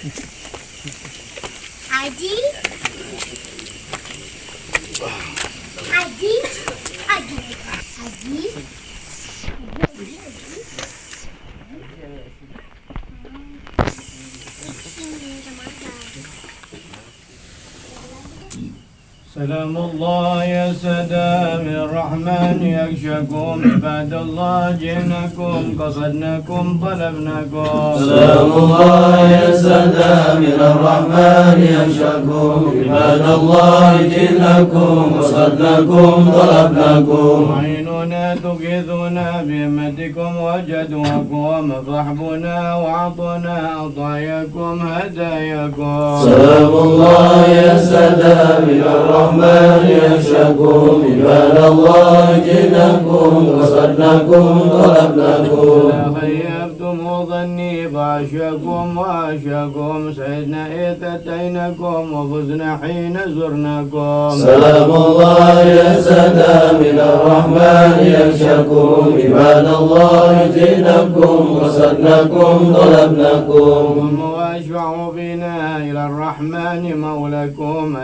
Haji, Haji, Haji, Haji. سلام الله يا سلام الرحمن يغشكم عباد الله جئناكم قصدناكم طلبناكم سلام الله يا سلام الرحمن يغشكم عباد الله جئناكم قصدناكم طلبناكم معيننا تغيثنا بهمتكم وجدواكم صحبنا وعطنا عطاياكم هداياكم سلام الله يا سلام الرحمن يغشكم عباد الله جئناكم قصدناكم طلبناكم لا خيبتم ظني فعشاكم وعشاكم سعدنا إذ أتيناكم وفزنا حين زرناكم سلام الله يا سلام الرحمن يغشكم عباد الله جئناكم قصدناكم طلبناكم واشفعوا بنا إلى الرحمن مولاكم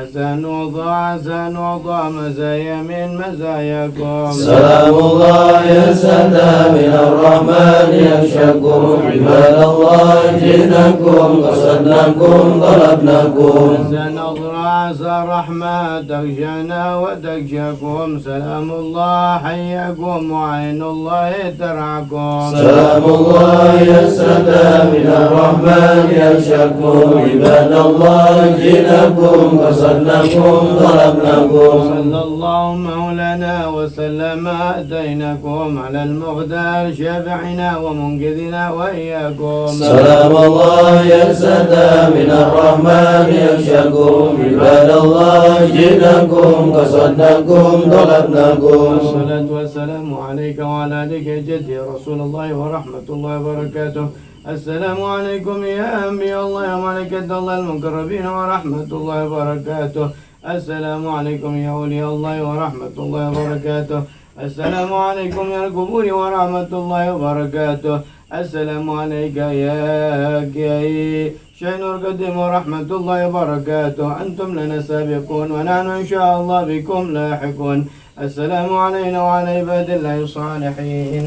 سنوضع مزايا من مزاياكم سلام الله يا سلام الرحمن يغشكم عباد الله جئناكم قصدناكم طلبناكم سنضرع عسى الرحمة تغشانا وتغشاكم سلام الله حياكم وعين الله ترعاكم سلام الله يا سلام الرحمن يغشكم عباد الله جئناكم قصدناكم طلبناكم صلى الله مولانا وسلم أتيناكم على المختار شافعنا ومنقذنا وإياكم سلام الله يا سلام الرحمن يغشكم عباد الله جئناكم قصدناكم طلبناكم الصلاة والسلام عليك وعلى آلك جدي رسول الله ورحمة الله وبركاته السلام عليكم يا أنبياء الله وملائكة الله المقربين ورحمة الله وبركاته السلام عليكم يا أولياء الله ورحمة الله وبركاته السلام عليكم يا القبور ورحمة الله وبركاته السلام عليك يا كي شين القديم ورحمة الله وبركاته أنتم لنا سابقون ونحن إن شاء الله بكم لاحقون السلام علينا وعلى عباد الله الصالحين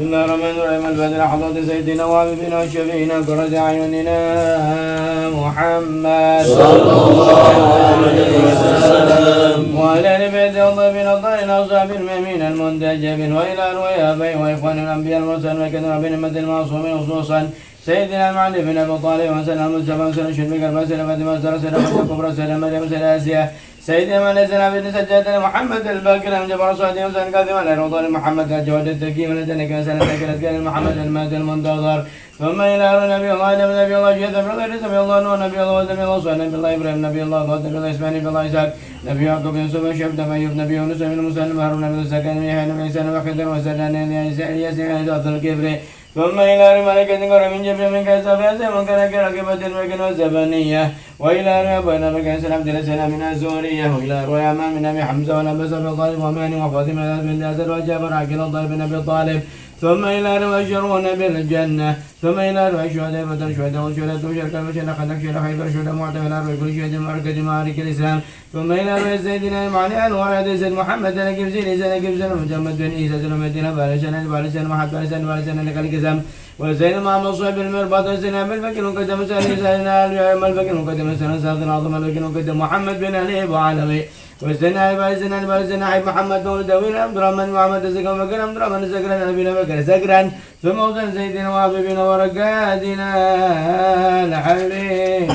بسم الله الرحمن الرحيم الفاتحة حضرة سيدنا وحبيبنا وشفيعنا قرة أعيننا محمد صلى الله عليه وسلم وعلى آل بيت الطيبين الطاهرين أصحاب المؤمنين المنتجبين وإلى أرواح آبائهم وإخوان الأنبياء المرسلين وكثير من أمة المعصومين خصوصا سيدنا المعلم بن أبي طالب وسلم المصطفى وسلم شربك المسلم فاطمة سلم الكبرى سلم مريم سلم آسيا سيدنا من نزل عبد سجادة محمد الباقر أمجب رسولة وسلم كاظم على رضوان محمد كجواد التكي ونزلك وسلم ذكرت كان محمد المهدي المنتظر ثم إلى نبي الله نبي الله جهد من غير نبي الله نور نبي الله ونبي الله صلى نبي الله إبراهيم نبي الله غوث نبي الله إسماعيل نبي الله إسحاق نبي يعقوب يوسف وشعب أيوب نبي يونس بن موسى هارون نبي سكن نبي نبي عيسى نبي خضر وسلم ياسين عيسى الكبري ثم إلى ملائكة قرى من جبل من كيسا فياسا من كان كراكبة المكن والزبانية وإلى ريابين مكان سلام دل سلام من الزورية وإلى رؤيا أمام من أبي حمزة ونبس بن طالب وماني وفاطمة بن أسد وجابر عقيل الطالب بن أبي طالب ثم إلى رؤى بالجنة ثم إلى رؤى الشهداء بدر الشهداء والشهداء وشركة وشركة خلق شركة خيبر شهداء معتمد إلى رؤى كل شهد معركة معارك الإسلام ثم إلى رؤى سيدنا علي أنوار سيد محمد نجيب زين إيسان نجيب زين محمد بن إيسى زين مدينة بارسان محمد بارسان لك الكزام وزين محمد صاحب المرباط وزين بالفكر وقدم سالي سالنا الفكر وقدم سنة سالنا العظم الفكر وقدم محمد بن علي وعالمي وزنا عيب محمد نور دوين عبد الرحمن محمد زكريا بكر عبد الرحمن زكريا نبينا بكر زكريا ثم وزن سيدنا وحبيبنا ورقاتنا الحبيب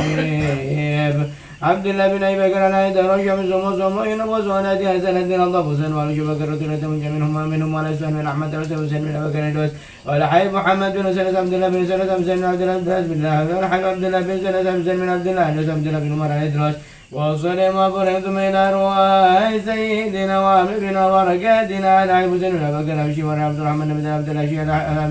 عبد الله بن ابي بكر انا اذا رجع من زمو ينبغز ونادي حسن الدين الله حسين وعلي بكر رسول الله منهم وعلى اسلام بن احمد رسول حسين بن بكر دوس وعلى حبيب محمد بن سنة عبد الله بن سنة حسين بن عبد الله بن الله وعلى حبيب عبد الله بن سنة حسين بن عبد الله بن عبد الله بن عمر ادرس وصلي وبرهت من أرواح سيدنا وحبيبنا ورقاتنا على عيب حسين بن بكر أبشي وعلى عبد الرحمن بن عبد الله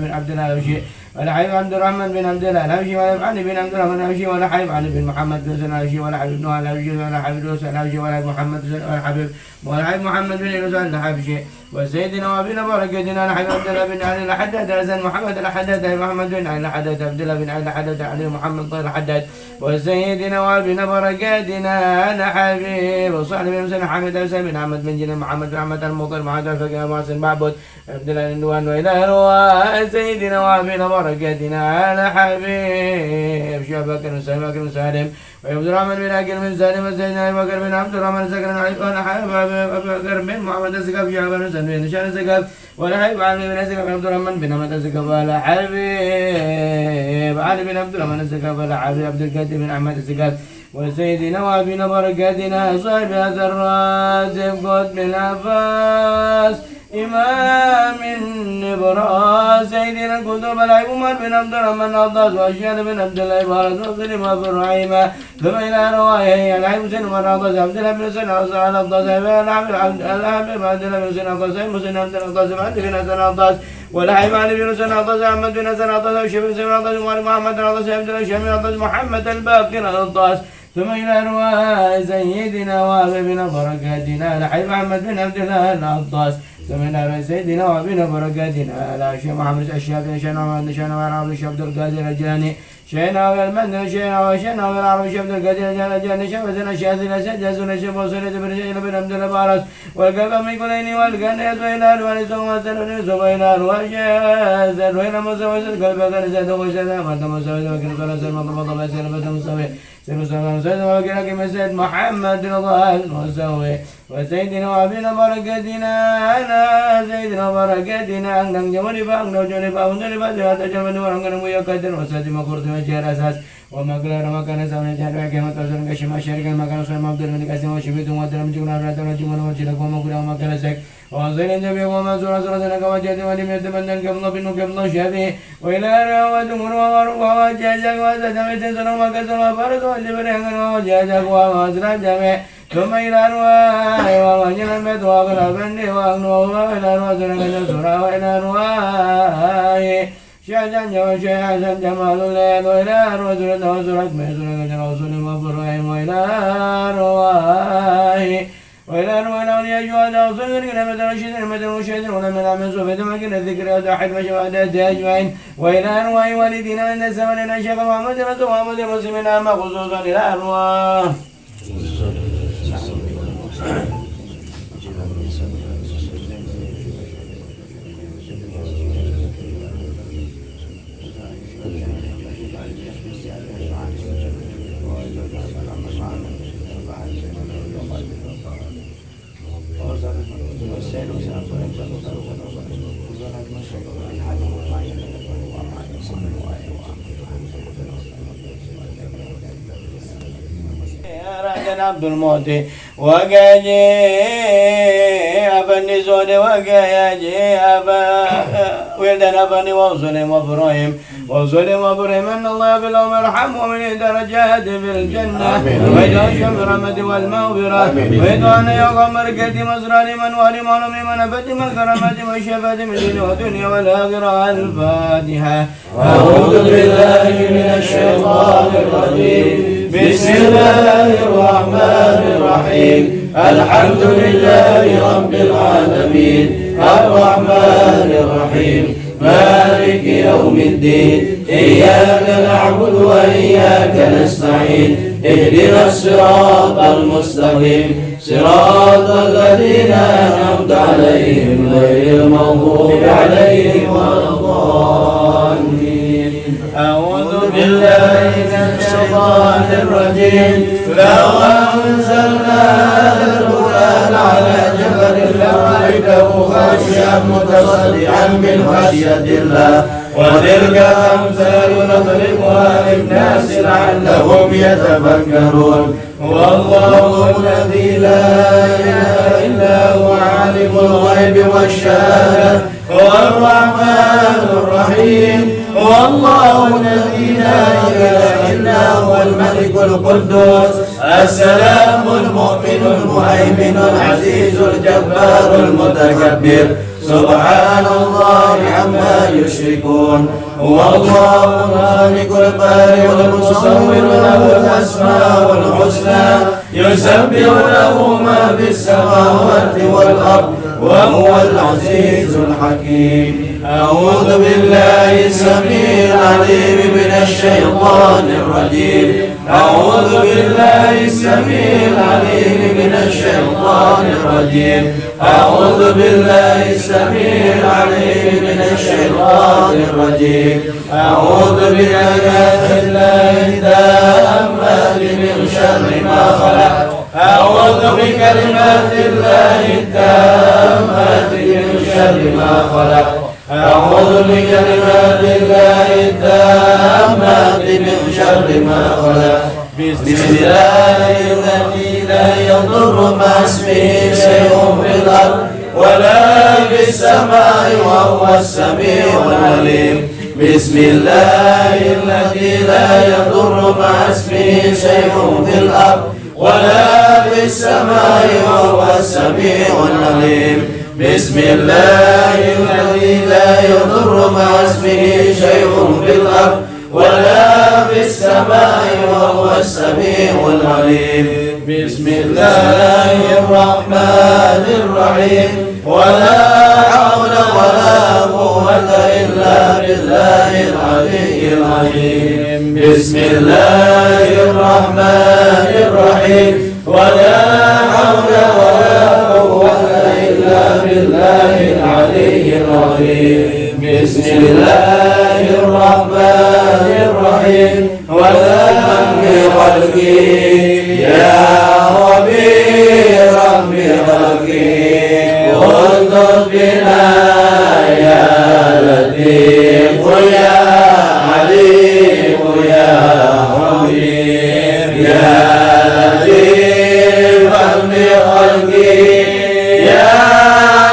بن عبد الله أبشي ولا حبيب عبد الرحمن بن عبد الله الهوشي ولا علي بن عبد الرحمن الهوشي ولا حبيب علي بن محمد بن سنة الهوشي ولا حبيب نوح الهوشي ولا حبيب يوسف الهوشي ولا محمد ولا حبيب ولا حبيب محمد بن يوسف الهوشي وسيدنا وابينا بركاتنا الحبيب عبد الله بن علي الحداد حسن محمد الحداد محمد بن علي الحداد عبد الله بن علي الحداد علي محمد طير الحداد وسيدنا وابينا بركاتنا الحبيب وصحبه بن مسلم حمد حسن بن احمد بن جنين محمد بن احمد المطر محمد الفقيه محسن معبود عبد الله بن دوان والى سيدنا وابينا بركاتنا الحبيب شيخ بكر بن سالم وعبد الرحمن بن عقيل بن سالم وسيدنا ابي بكر بن عبد الرحمن السكران ابي بكر بن محمد السقاف شيخ بن سالم بن هشام السقاف والحبيب علي بن السقاف عبد الرحمن بن احمد السقاف والحبيب علي بن عبد الرحمن السقاف والحبيب عبد القادر بن احمد السقاف وسيدنا وابينا بركاتنا صاحب هذا الراتب قطب العباس إمام النبراس سيدنا الكتب العيب عمر بن عبد الرحمن العطاس وأشياء بن عبد الله بارز وصلي ما في الرحيمة ثم إلى رواية العيب حسين بن العطاس عبد الله بن سنة وصال العطاس الحبيب عبد الله بن سنة العطاس مسلم عبد العطاس عبد بن حسن العطاس والحبيب علي بن سنة العطاس أحمد بن حسن العطاس وشيخ بن سنة العطاس محمد العطاس عبد الله الشامي العطاس محمد الباقر العطاس ثم إلى رواية سيدنا وابينا بركاتنا الحبيب محمد بن عبد الله العطاس ثم إلى سيدنا وابينا بركاتنا على شيخ محمد الشافعي شيخنا وعبد الشيخ عبد القادر الجاني شيخنا والمدن شيخنا والعربي شيخ عبد القادر الجاني شيخنا الشاذلي سجزنا شيخ وصلة بن شيخ بن عبد الله بارس والقلب من كلين والقنية وإلى الوالد وسلم وإلى الوجه وإلى مسوي القلب كان زاد وزاد ما مسوي وكان صلى الله عليه وسلم مسوي سيدنا وكيل محمد رضوان المسوي وسيدنا وابينا بركاتنا على سيدنا بركاتنا أنك جمالي بأنك جمالي بأنك هذا جمالي وأنك ميقدر وسيدنا قرط وجهر أساس ومقلار مكان سامي جهر كما تصل كشما شركة مكان سامي مبدل من كاسم وشبيت ومدرم جمنا راتنا جمنا وجهك ومقلار مكان سك وزين جبي وما زور سورة كواجد ولم يتبدل قبل بنو قبل شبي وإلى رواد مروار وجاجك وزجمت سنو مكسر وفرس وجبرين وجاجك ومزرع جمي ثم إلى رواي ووجل البيت وأغلى بني وأغنوا وإلى رواي سورة وإلى رواي شاجن وشاجن جمال الليل وإلى رواي سورة وسورة ميسورة رسول وفرائم وإلى رواي وإلى رواي الأولياء شهداء وصغر كلمة رشيد كلمة مشهد ولم ينعمل صفة مكن الذكر وتوحد وشهادات أجمعين وإلى رواي والدينا من الزمن إلى الشيخ محمد رسول محمد المسلمين أما خصوصا إلى رواي عبد الموتي وقاجي أبا النزول وقاجي أبا ولدنا أبني وظلم وإبراهيم أن الله بالله مرحم ومن درجات في الجنة ويدعو الشمس رحمة والمغفرة ويدعو أن يوم مركة مزرعة من ولمن من أبد من كرامة والشفاة من دين والدنيا والآخرة الفاتحة أعوذ بالله من الشيطان الرجيم بسم الله الرحمن الرحيم الحمد لله رب العالمين الرحمن الرحيم مالك يوم الدين إياك نعبد وإياك نستعين اهدنا الصراط المستقيم صراط الذين أنعمت عليهم غير المغضوب عليهم ولا الضالين أعوذ بالله من الشيطان الرجيم لو أنزلنا هذا القرآن على جبل لرأيته خاشعا متصدعا من خشية الله وتلك الأمثال نضربها للناس لعلهم يتفكرون والله الذي لا إله إلا هو عالم الغيب والشهادة هو الرحمن الرحيم والله الذي لا إله إلا هو الملك القدوس السلام المؤمن المهيمن العزيز الجبار المتكبر سبحان الله عما يشركون هو الله الخالق البارئ المصور له الأسماء الحسنى يسبح له ما في السماوات والأرض وهو العزيز الحكيم. أعوذ بالله السميع العليم من الشيطان الرجيم. أعوذ بالله السميع العليم من الشيطان الرجيم. أعوذ بالله السميع العليم من الشيطان الرجيم. أعوذ بكلمات الله التامات من شر ما خلق. أعوذ بكلمات الله التامات من شر ما خلق. أعوذ بكلمات الله التامات من شر ما خلق. بسم الله الذي لا يضر مع اسمه شيء في الأرض ولا في السماء وهو السميع العليم. بسم الله الذي لا يضر مع اسمه شيء في الأرض ولا في السماء وهو السميع العليم. بسم الله الذي لا يضر مع اسمه شيء في الأرض ولا في السماء وهو السميع العليم. بسم الله الرحمن الرحيم. ولا حول ولا قوة إلا بالله العلي العظيم. بسم الله الرحمن الرحيم. ولا حول ولا قوة إلا بالله العلي العظيم. بسم الله الرحمن الرحيم. ولا من بخلقه يا خبيرا بخلقه انظر بنا يا لطيف يا عليم يا خبير يا لطيفا بخلقه يا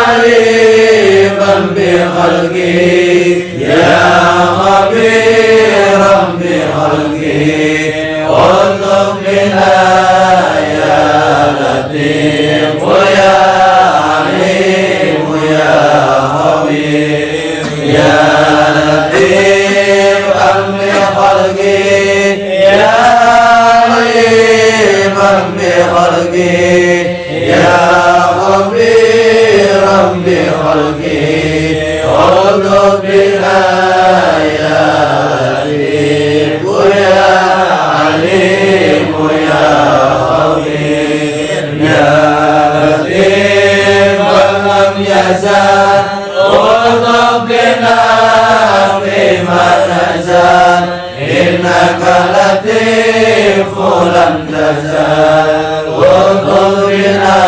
عليما بخلقه يا خبيرا بخلقه انظر بنا يا لطيف يا عليم يا خبير يا لطيفا بخلقه يا عليما بخلقه يا خبيرا بخلقه انظر بنا يا لطيف يا عليم يا خبير يا لطيف لم يزال انظر بنا فيما نزال إنك لطيف لم تزال انظر بنا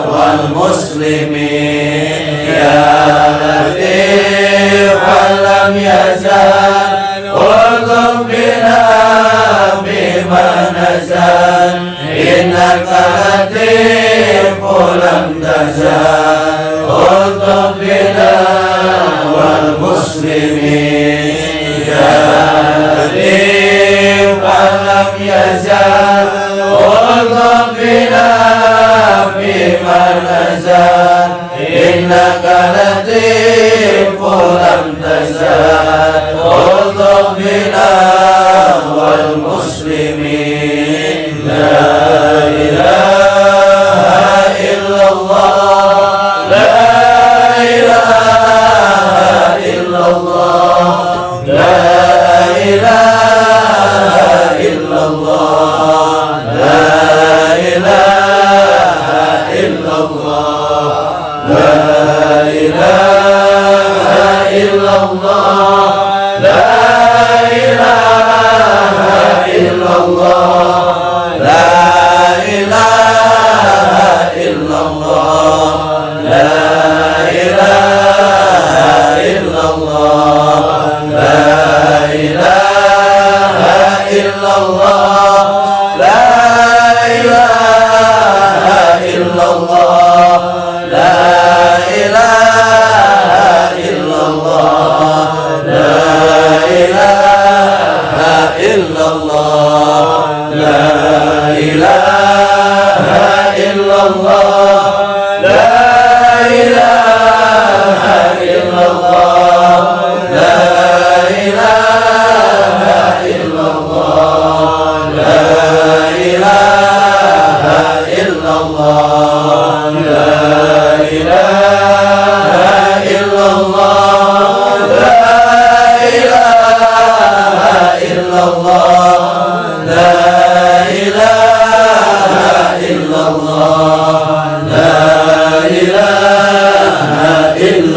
والمسلمين يا لطيف لم يزال انظر بنا بما نزال إنك لطيف لم تزال انظر بنا والمسلمين يا لطيف لم يزال انظر بنا فيما نزال إنك لطيف لم تزال انظر بنا والمسلمين لا إله إلا الله لا إله إلا الله لا إله إلا الله لا إله إلا الله لا إله إلا الله لا إله إلا الله لا إله إلا الله لا إله إلا الله لا إله إلا الله لا إله إلا الله لا إله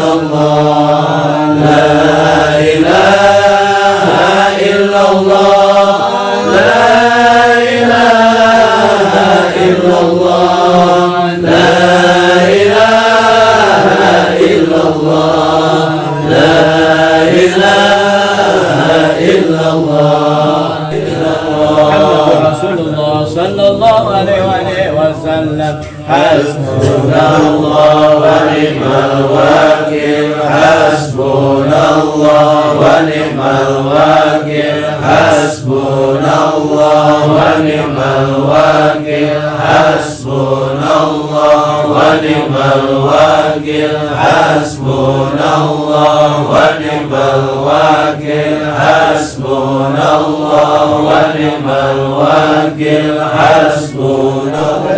illallah, la ilaha illallah, la ilaha illallah, la ilaha illallah, la ilaha illallah. Rasulullah sallallahu alaihi wasallam. Hasbunallah wa ni'mal wakil, hasbunallah wa ni'mal wakil, hasbunallah wa ni'mal wakil, hasbunallah wa ni'mal wakil, hasbunallah wa ni'mal wakil, hasbunallah wa ni'mal wakil, hasbunallah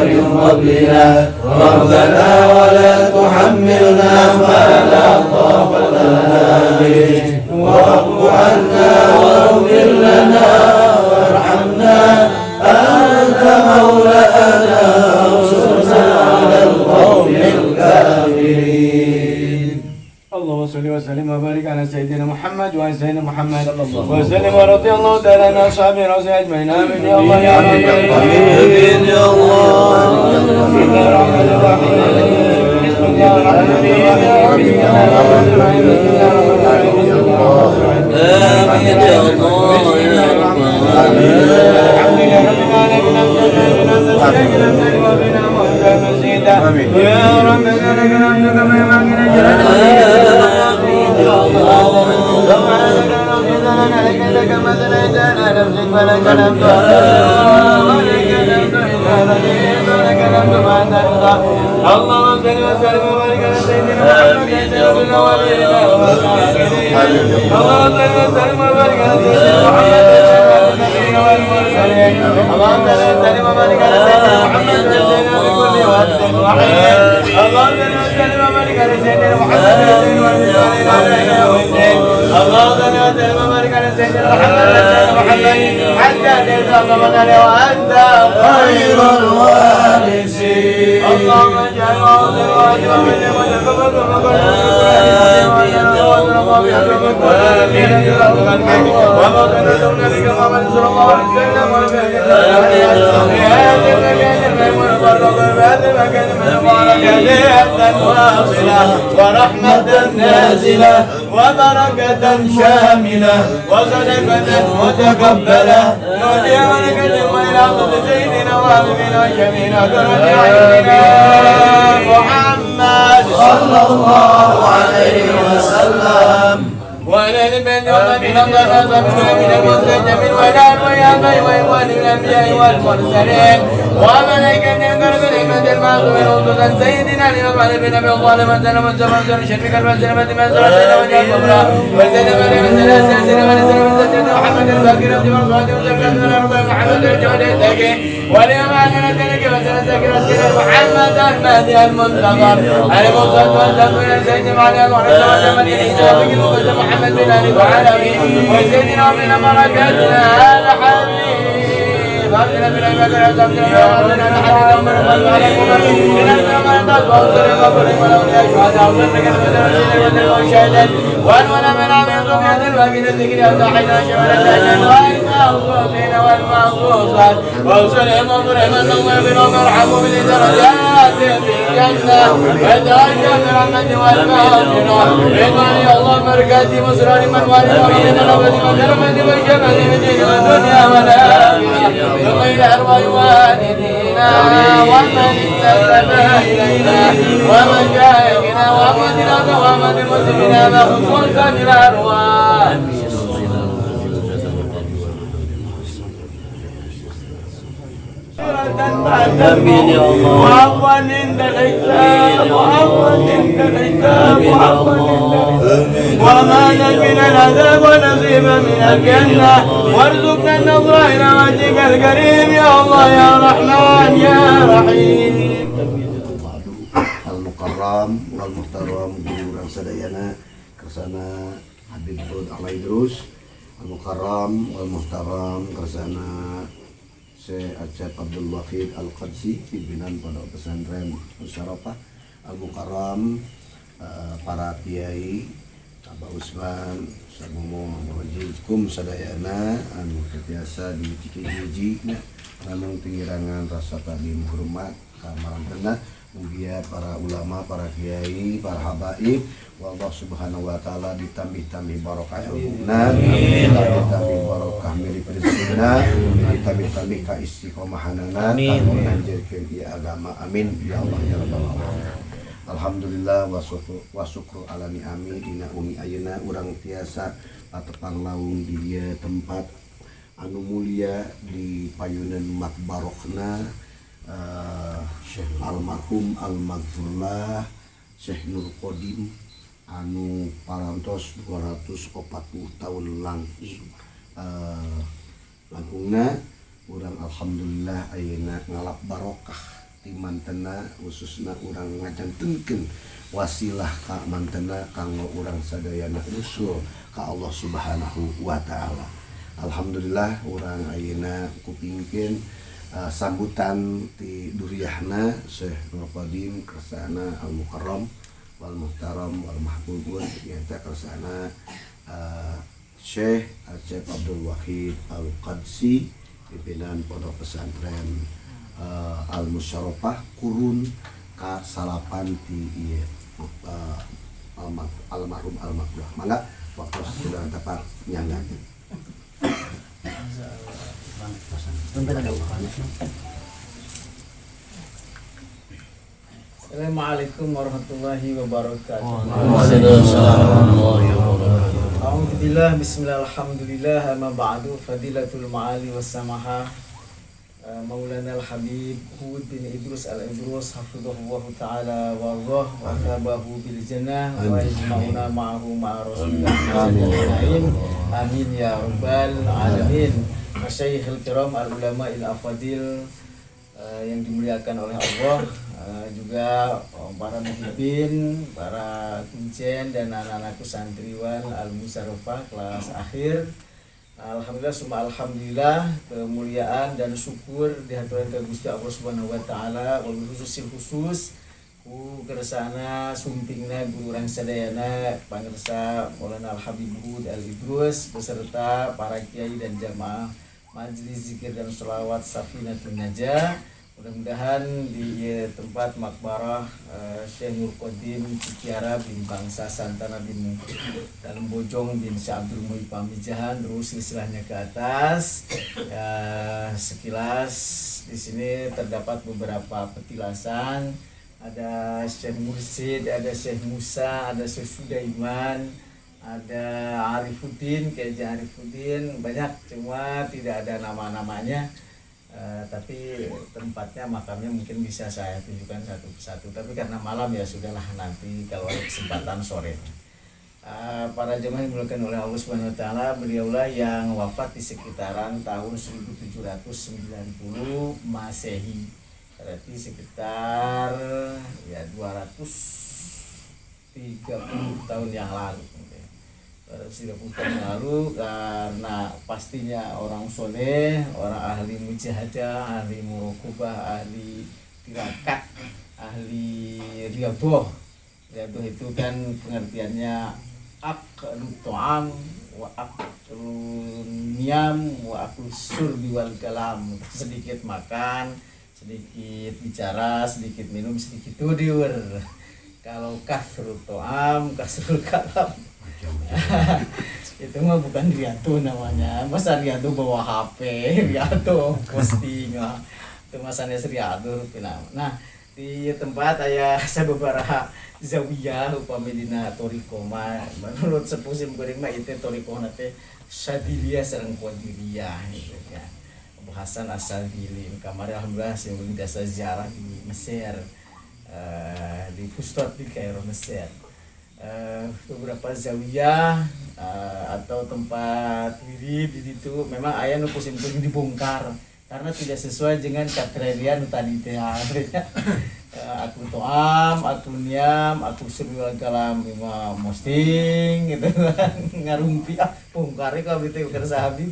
min qablina rabbana wa la tuhammilna ma la taqata lana bihi wa'fu 'anna waghfir lana warhamna anta maulana wansurna 'alal qawmil kafirin. اللهم صل وسلم وبارك على سيدنا محمد وعلى سيدنا محمد وسلم ورضي الله تعالى عن اصحاب رسول اجمعين. امين يا الله يا رب آمين يا الله. بسم الله الرحمن الرحيم. بسم الله الرحمن الرحيم. بسم الله الرحمن الرحيم. بسم الله الرحمن الرحيم. آمين يا الله يا رب العالمين. الحمد لله رب العالمين. آمين يا رب العالمين. كما يمكن اللهم صل وسلم وبارك على سيدنا محمد سيد الاولين والاخرين. اللهم صل وسلم وبارك على سيدنا محمد سيد والمرسلين. اللهم صل وسلم وبارك على سيدنا محمد سيدنا بكل وقت وحين. اللهم صل وسلم وبارك على سيدنا محمد سيد والمرسلين على يوم الدين. اللهم صل وسلم وبارك على سيدنا محمد حتى تلقى الله وانت خير الوارثين. اللهم اجعل واجبا من وتقبل ورحمة نازلة وبركة شاملة وصدقة متقبلة نودي ولك إلى عبد سيدنا وحبيبنا وشفينا كرم محمد صلى الله عليه وسلم. وعلى البيت ومن الله من المنتجمين والآل والآباء وإخوان الأنبياء والمرسلين وملائكة الكرم الإمام المعصومين خصوصا سيدنا الإمام علي بن أبي طالب وسلم وسلم شريك المسلمة من سلسلة وجه الكبرى وسلم سيدنا محمد الباقر عبد الصادق وسلم محمد الجواد التقي والإمام علي التقي وسلم محمد المهدي المنتظر المصطفى والسلام سيدنا علي وسلم الإجابة محمد بن علي وعلوي وسيدنا من بركاتنا هذا حبيب هذا من المكان سبحانه وتعالى نحن نؤمن بالله من الزمان تطور قبر ولا يشهد أمرك المدرسين والشهادات ولا من عمل قبيل الواقع الذكر أفتحنا شمال الدجال والمغصوصين والمغصوصات وسلم وضرب الله بنا مرحبا بالدرجات في الجنة ودرجة الرحمة والمغفرة رضوان الله بركاته مسرار من والد ورحمة الأبد والرحمة والجمال من الدين والدنيا والآخرة ثم إلى أرواح والدينا ومن انتسب إلينا ومشايخنا وأمتنا وأمة المسلمين وخصوصا الأرواح آمين يا الله. وعفوا عند الحساب وعفوا عند الحساب وعفوا عند وما نجنا العذاب ونصيبا من الجنة وارزقنا النظر إلى وجهك الكريم يا الله يا رحمن يا رحيم. Al-Mukarram wal-Muhtaram guru dan sadayana kersana Habib Bud Alaidrus Al-Mukarram wal-Muhtaram kersana Syekh Acep Abdul Wahid Al-Qadsi pimpinan Pondok Pesantren Musyarafah Al-Mukarram para kiai Abah Usman samomo wajikum sadayana anu biasa di Cikijiji namun pengirangan rasa tadi hormat kamarantena mugia para ulama, para kiai, para habaib wallah subhanahu wa ta'ala ditambih-tambih barokah ilmuna, ditambih barokah milih rezekina, ditambih-tambih ka istiqomahanana kanggo nanjirkeun ieu agama amin ya Allah ya rabbal alamin. Alhamdulillah wa syukur ala ni'ami dina umi ayeuna urang tiasa atepang laung di ieu tempat anu mulia di payunan makbarokna almarhum almaghfurlah Syekh Nur Qadim anu parantos 240 tahun langkungna urang alhamdulillah ayeuna ngalap barokah di mantena khususna urang ngajantengkeun wasilah ka mantena kanggo urang sadayana usul ka Allah Subhanahu wa taala. Alhamdulillah urang ayeuna kupingkeun sambutan ti duriyahna Syekh Nur Qadim kersana al mukarram wal muhtaram wal mahbubun nyata kersana Syekh Acep Abdul Wahid Al Qadsi pimpinan pondok pesantren Al Musyarrafah kurun ka salapan ti ieu almarhum almarhum mangga waktu sudah tepat nyangga. Assalamualaikum warahmatullahi wabarakatuh. Alhamdulillah, bismillah, alhamdulillah, amma ba'du, fadilatul ma'ali wassamaha Maulana al-Habib Hud bin Idrus al-Idrus hafidhahullahu ta'ala wa Allah wa thabahu bil jannah wa yajma'una ma'ahu ma'a rasulillah amin ya rabbal alamin. Masyayikhul kiram al-ulama il-afadil yang dimuliakan oleh Allah, juga para muhibbin, para kuncen dan anak-anakku santriwan al-Musyarrafah kelas akhir. Alhamdulillah summa alhamdulillah, kemuliaan dan syukur dihaturkan ke Gusti Allah Subhanahu wa taala, wabil khusus ku kersana sumpingna guru urang sadayana pangersa Maulana Al-Habib Hud Al-Idrus beserta para kiai dan jamaah majelis zikir dan sholawat Safinatun Najah. Mudah-mudahan di tempat makbarah Syekh Nur Qadim Cikiara bin Bangsa Santana bin Dalam Bojong bin Syekh Abdul Muhyi Pamijahan terus silsilahnya ke atas. Sekilas di sini terdapat beberapa petilasan. Ada Syekh Mursid, ada Syekh Musa, ada Syekh Sudaiman, ada Arifuddin, Kiai Arifuddin, banyak cuma tidak ada nama-namanya. Tapi tempatnya, makamnya mungkin bisa saya tunjukkan satu persatu. Tapi karena malam ya sudahlah, nanti kalau ada kesempatan sore. Para jemaah yang dimuliakan oleh Allah Subhanahu wa taala, beliaulah yang wafat di sekitaran tahun 1790 Masehi. Berarti sekitar ya 230 tahun yang lalu. 230 tahun yang lalu, karena pastinya orang soleh, orang ahli mujahadah, ahli muraqabah, ahli tirakat, ahli riyadhah. Riyadhah itu kan pengertiannya aklu ta'am wa aklu niyam wa aklu surbi wal kalam. Sedikit makan, sedikit bicara, sedikit minum, sedikit tidur. Kalau kasrul ta'am, kasrul kalam, itu mah bukan riatu namanya. Masa riatu bawa HP, riatu posting itu masanya riatu. Nah, di tempat aya sababaraha zawiyah upami dina torikoma, menurut sepusim goreng mah itu torikona teh Syadiliyah sareng Qadiriyah gitu ya. Bahasan asal dilin kamari alhamdulillah sing dasar ziarah di Mesir, di Fustat di Kairo Mesir. Beberapa zawiyah atau tempat wirid di situ memang aya nu pusim-pusim dibongkar karena tidak sesuai dengan kriteria nu tadi teh. Aku toam, aku niam, aku surwal kalam ima posting gitu kan ngarumpi bongkar ka bitu kersa habib.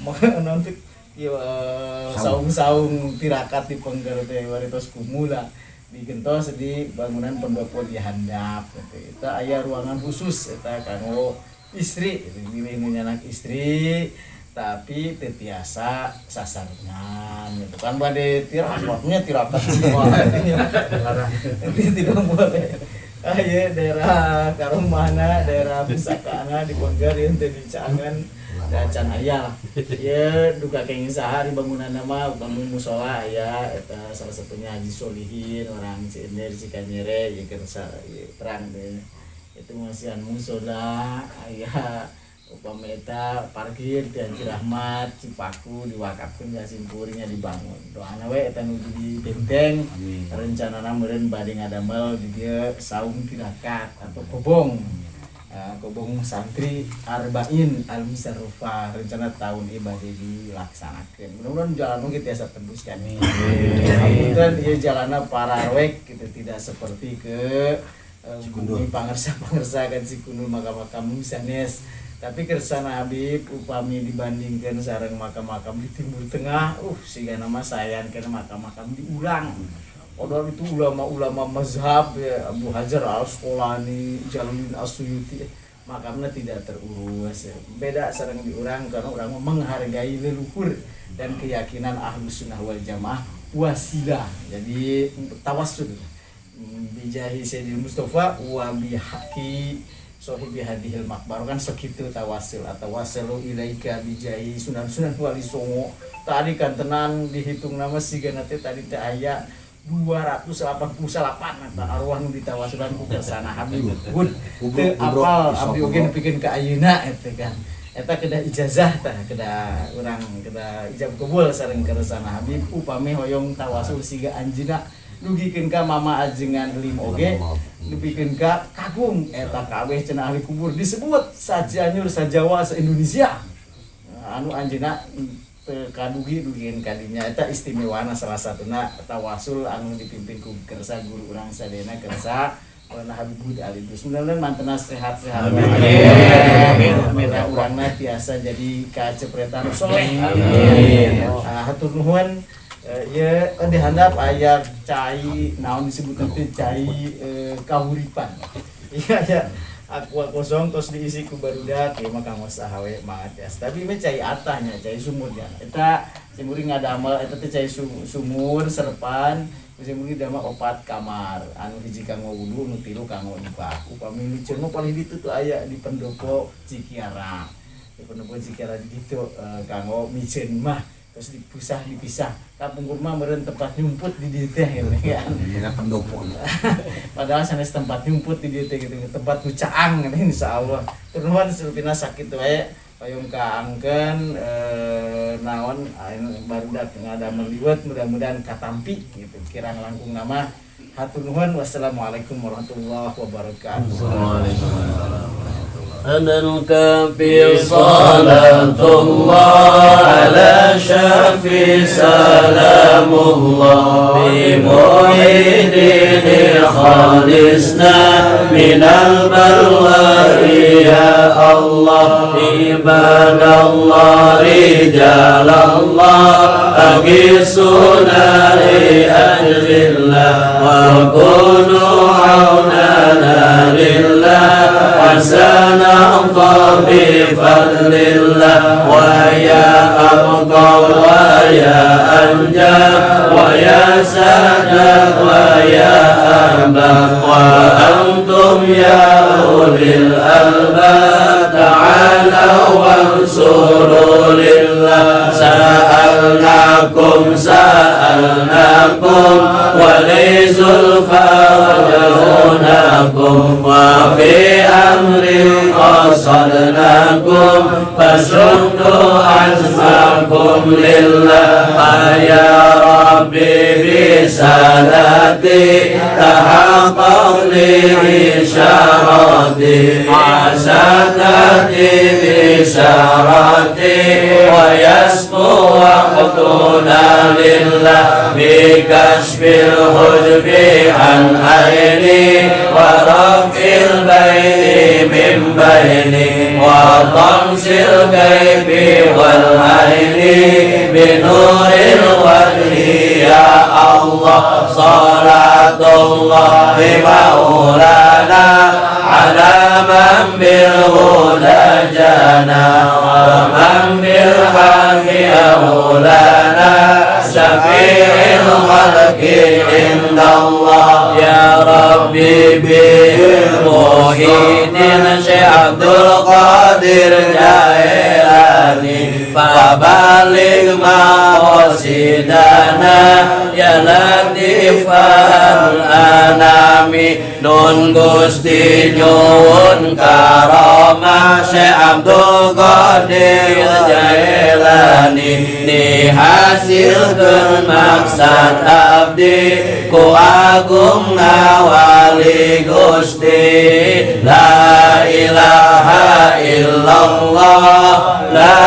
Maka nanti saung-saung tirakat di penggar teh waritos kumula digentos di bangunan pendopo di handap gitu. Itu aya ruangan khusus eta kanggo istri, milih anak istri tapi tetiasa sasarangan gitu kan bade waktunya tirakat semua ini tidak boleh. Aya daerah karumahna daerah pusakana di Banggar yang teu dicaangan can aya lah. Ieu duka kenging saha di bangunan nama bangun musola aya eta salah satunya Haji Solihin orang Ciender Cikanyere ieu kersa terang deh. Itu masihan musola aya upama eta parkir di Haji Rahmat Cipaku diwakafkeun Yasin Purinya dibangun. Doana we eta nu di benteng rencanana meureun bade ngadamel di dieu saung tirakat atau kobong. Kobong santri arba'in al-musarrufah rencana tahun ibadah dilaksanakan. Mudah-mudahan jalan mungkin biasa tembus kan. Kemudian dia jalannya parawek gitu tidak seperti ke bumi pangersa-pangersa kan si kunul makam-makam sanes. Tapi kersana Habib upami dibandingkan sareng makam-makam di Timur Tengah, siga nama sayan kana makam-makam diulang. Padahal itu ulama-ulama mazhab ya, Abu Hajar al-Asqalani, Jalaluddin As-Suyuti, makamnya tidak terurus ya. Beda sareng diurang karena orang menghargai leluhur dan keyakinan Ahlus Sunnah wal Jamaah wasilah. Jadi tawassul bijahi Sayyidil Mustafa wa bihaqi sahibi hadhil makbar kan segitu tawasul atau wasalu ilaika bijahi sunan-sunan wali songo. Tadi kan tenan dihitung nama sigana teh tadi teh aya 288 eta arwah nu ditawasulan ku kersana Habib Hud teu apal abdi oge nepikeun ka ayeuna eta kan eta kedah ijazah tah kedah urang kedah ijab kabul sareng kersana Habib upami hoyong tawasul siga anjeunna nugikeun ka mama ajengan lim oge nepikeun ka kagung eta kabeh cenah ahli kubur disebut sajanyur sajawa se-Indonesia anu anjeunna kadugi dugieun kadinya eta istimewana salah satuna tawasul anu dipimpin ku kersa guru urang sadena kersa Maulana Habib Hud Alidrus. Mudah-mudahan mantena sehat-sehat. Amin. Meda urangna tiasa jadi kacepretan soleh. Amin. Hatur nuhun ieu di handap aya cai naon disebutna teh cai kahuripan. Iya ya. Aqua kosong terus diisi ku barudak ieu mah kanggo sahawe mangat ya. Tapi mah cai atahnya, cai sumurnya. Eta simuri ngadamel eta teh cai sumur serepan, simuri damel 4 kamar. Anu hiji kanggo wudu, nu tilu kanggo nibak. Upami liceun mah paling ditu tuh aya di pendopo Cikiara. Di pendopo Cikiara di ditu kanggo miceun mah terus dipisah kapungkur mah meureun tempat nyumput di dieu teh kan dina pendopo padahal sanes tempat nyumput di dieu teh gitu tempat nu caang insyaallah turnuhan sulpina sakit wae payung kaangkeun naon barudak ngadamel liwet mudah-mudahan katampi gitu kirang langkung nama hatur nuhun wassalamualaikum warahmatullahi wabarakatuh. Waalaikumsalam. أنا الكافي صلاة الله على شفي سلام الله بمعيدين خالصنا من البلواء يا الله عباد الله رجال الله أقيسنا لأجل الله وكونوا عوننا لله وسنرضى بفضل الله ويا أبقى ويا أنجى ويا سادة ويا أبا وأنتم يا أولي الألباب تعالوا وانصروا لله سألناكم ولزلفى وجهونكم وفي أمر قصدناكم فشدوا عزمكم لله يا ربي بسالتي تحقق لي إشارتي عساتتي بشارتي ويسقو وقتنا لله بكشف الحجب عن عيني ورفع البين من بيني وطمس الكيف والعين بنور الوجه يا الله الله صلاة الله مولانا على من بالهدى جانا ومن بالحق مولانا شفيع الخلق عند الله يا ربي بالموحد شيخ عبد القادر جايلاني فبلغ مقاصدنا يا لطيف الأنام nun Gusti nyuwun karamah Syekh Abdul Qadir Jailani dihasilkeun maksad abdi ku agungna wali Gusti la ilaha illallah la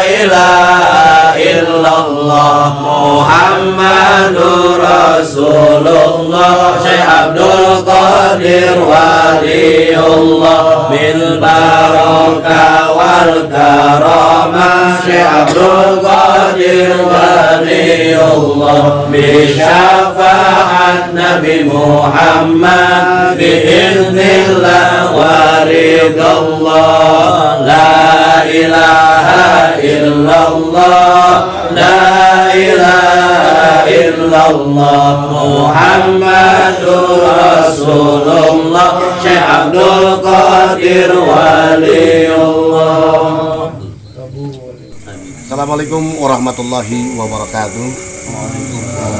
ilaha illallah Muhammadur Rasulullah Syekh Abdul Qadir waliullah bil barakah wal karamah Syekh Abdul Qadir waliullah bi syafaat Nabi Muhammad bi idznillah wa ridallah la ilaha illallah la ilaha illallah Muhammadur Rasulullah Syekh Abdul Qadir waliullah. Assalamualaikum warahmatullahi wabarakatuh.